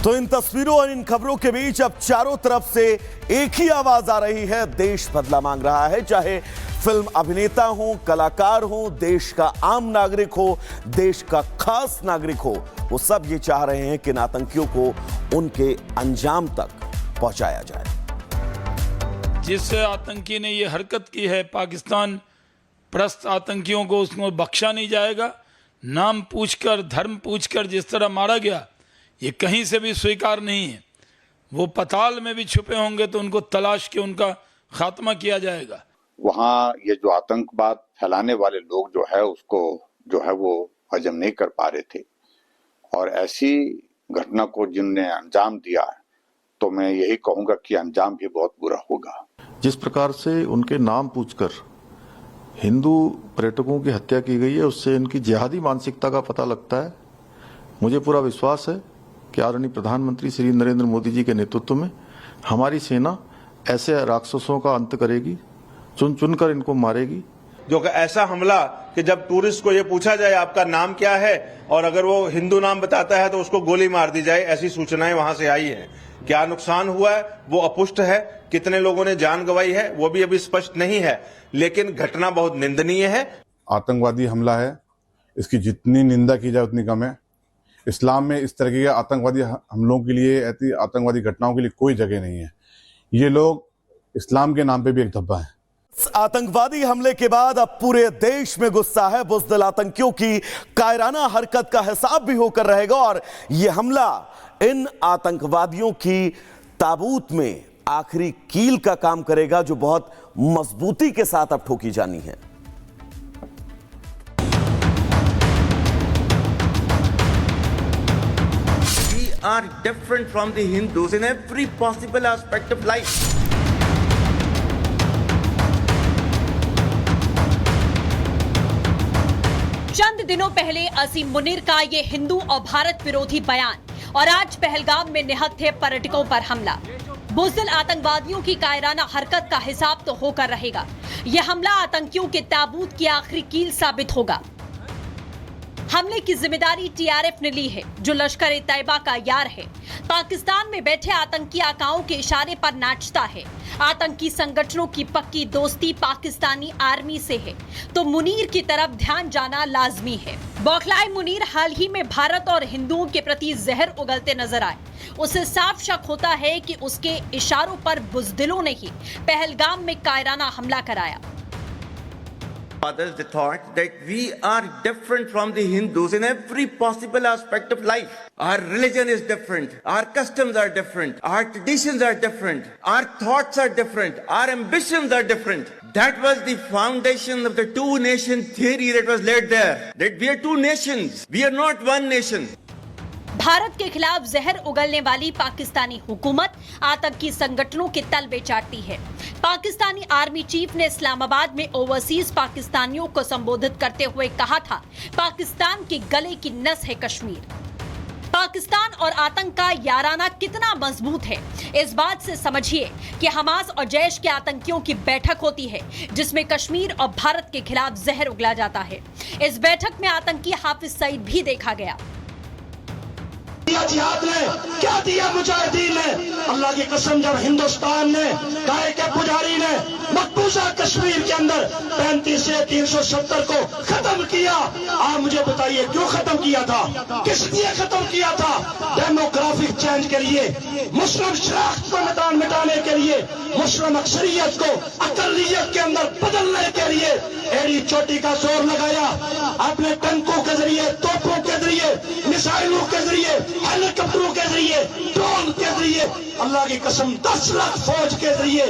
तो इन तस्वीरों और इन खबरों के बीच अब चारों तरफ से एक ही आवाज आ रही है, देश बदला मांग रहा है। चाहे फिल्म अभिनेता हो, कलाकार हो, देश का आम नागरिक हो, देश का खास नागरिक हो, वो सब ये चाह रहे हैं कि आतंकियों को उनके अंजाम तक पहुंचाया जाए। जिस आतंकी ने ये हरकत की है, पाकिस्तान परस्त आतंकियों को उसको बख्शा नहीं जाएगा। नाम पूछकर, धर्म पूछकर जिस तरह मारा गया, ये कहीं से भी स्वीकार नहीं है। वो पताल में भी छुपे होंगे तो उनको तलाश के उनका खात्मा किया जाएगा। वहाँ ये जो आतंकवाद फैलाने वाले लोग जो है उसको जो है वो हजम नहीं कर पा रहे थे, और ऐसी घटना को जिनने अंजाम दिया तो मैं यही कहूंगा कि अंजाम भी बहुत बुरा होगा। जिस प्रकार से उनके नाम पूछकर हिंदू पर्यटकों की हत्या की गई है, उससे इनकी जिहादी मानसिकता का पता लगता है। मुझे पूरा विश्वास है कि आदरणीय प्रधानमंत्री श्री नरेंद्र मोदी जी के नेतृत्व में हमारी सेना ऐसे राक्षसों का अंत करेगी, चुन चुनकर इनको मारेगी। जो कि ऐसा हमला कि जब टूरिस्ट को ये पूछा जाए आपका नाम क्या है और अगर वो हिंदू नाम बताता है तो उसको गोली मार दी जाए, ऐसी सूचनाएं वहां से आई हैं। क्या नुकसान हुआ है वो अपुष्ट है, कितने लोगों ने जान गंवाई है वो भी अभी स्पष्ट नहीं है, लेकिन घटना बहुत निंदनीय है। आतंकवादी हमला है, इसकी जितनी निंदा की जाए उतनी कम है। इस्लाम में इस तरह के आतंकवादी हमलों के लिए, ऐसी आतंकवादी घटनाओं के लिए कोई जगह नहीं है। ये लोग इस्लाम के नाम पे भी एक धब्बा है। आतंकवादी हमले के बाद अब पूरे देश में गुस्सा है। बुज़दिल आतंकियों की कायराना हरकत का हिसाब भी होकर रहेगा, और यह हमला इन आतंकवादियों की ताबूत में आखिरी कील का काम करेगा, जो बहुत मजबूती के साथ अब ठोकी जानी है। We are different from the Hindus in every possible aspect of life. चंद दिनों पहले असीम मुनीर का ये हिंदू और भारत विरोधी बयान, और आज पहलगाम में निहत्थे पर्यटकों पर हमला। बुज़दिल आतंकवादियों की कायराना हरकत का हिसाब तो होकर रहेगा। यह हमला आतंकियों के ताबूत की आखिरी कील साबित होगा। हमले की जिम्मेदारी टीआरएफ ने ली है, जो लश्कर ए तैयबा का यार है। पाकिस्तान में बैठे आतंकी आकाओं के इशारे पर नाचता है। आतंकी संगठनों की पक्की दोस्ती पाकिस्तानी आर्मी से है, तो मुनीर की तरफ ध्यान जाना लाजमी है। बौखलाए मुनीर हाल ही में भारत और हिंदुओं के प्रति जहर उगलते नजर आए। उसे साफ शक होता है कि उसके इशारों पर बुज़दिलों ने ही पहलगाम में कायराना हमला कराया। Fathers, they thought that we are different from the Hindus in every possible aspect of life. Our religion is different. Our customs are different. Our traditions are different. Our thoughts are different. Our ambitions are different. That was the foundation of the two-nation theory that was laid there. That we are two nations. We are not one nation. Bharat के खिलाफ जहर उगलने वाली पाकिस्तानी हुकूमत आतंकी संगठनों के तलवे चाटती है। Pakistani army chief ने इस्लामाबाद में ओवरसीज पाकिस्तानियों को संबोधित करते हुए कहा था, पाकिस्तान के गले की नस है कश्मीर। पाकिस्तान और आतंक का याराना कितना मजबूत है, इस बात से समझिए कि हमास और जैश के आतंकियों की बैठक होती है, जिसमें कश्मीर और भारत के खिलाफ जहर उगला जाता है। इस बैठक में आतंकी हाफिज सईद भी देखा गया। जिहाद ने क्या दिया मुजाहिदीन ने? अल्लाह की कसम, जब हिंदुस्तान ने गाय के पुजारी ने मकबूजा कश्मीर के अंदर 35 से 370 को खत्म किया, आप मुझे बताइए क्यों खत्म किया था? किस लिए खत्म किया था? डेमोग्राफिक चेंज के लिए, मुस्लिम शनाख्त को मिटाने के लिए, मुस्लिम अक्सरियत को अकलियत के अंदर बदलने के लिए एड़ी चोटी का जोर लगाया। अपने टंकों के जरिए, तोपों के जरिए, मिसाइलों के जरिए, हेलीकॉप्टरों के जरिए, ड्रोन के जरिए, अल्लाह की कसम 10 लाख फौज के जरिए।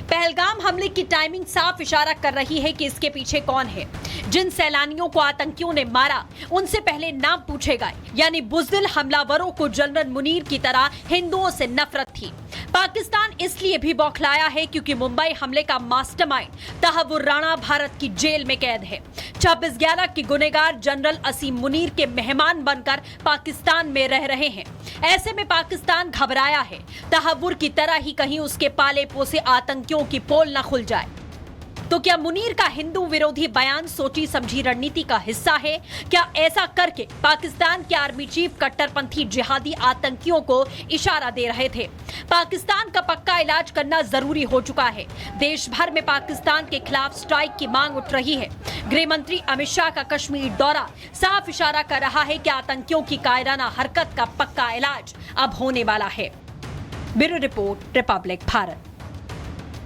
पहलगाम हमले की टाइमिंग साफ इशारा कर रही है कि इसके पीछे कौन है। जिन सैलानियों को आतंकियों ने मारा, उनसे पहले नाम पूछे गए, यानी बुज़दिल हमलावरों को जनरल मुनीर की तरह हिंदुओं से नफरत थी। पाकिस्तान इसलिए भी बौखलाया है क्योंकि मुंबई हमले का मास्टरमाइंड तहव्वुर राणा भारत की जेल में कैद है। 26/11 की गुनहगार जनरल असीम मुनीर के मेहमान बनकर पाकिस्तान में रह रहे हैं। ऐसे में पाकिस्तान घबराया है, तहव्वुर की तरह ही कहीं उसके पाले पोसे आतंकियों की पोल न खुल जाए। तो क्या मुनीर का हिंदू विरोधी बयान सोची समझी रणनीति का हिस्सा है? क्या ऐसा करके पाकिस्तान के आर्मी चीफ कट्टरपंथी जिहादी आतंकियों को इशारा दे रहे थे? पाकिस्तान का पक्का इलाज करना जरूरी हो चुका है। देश भर में पाकिस्तान के खिलाफ स्ट्राइक की मांग उठ रही है। गृह मंत्री अमित शाह का कश्मीर दौरा साफ इशारा कर रहा है कि आतंकियों की कायराना हरकत का पक्का इलाज अब होने वाला है। Bureau report, Republic Bharat.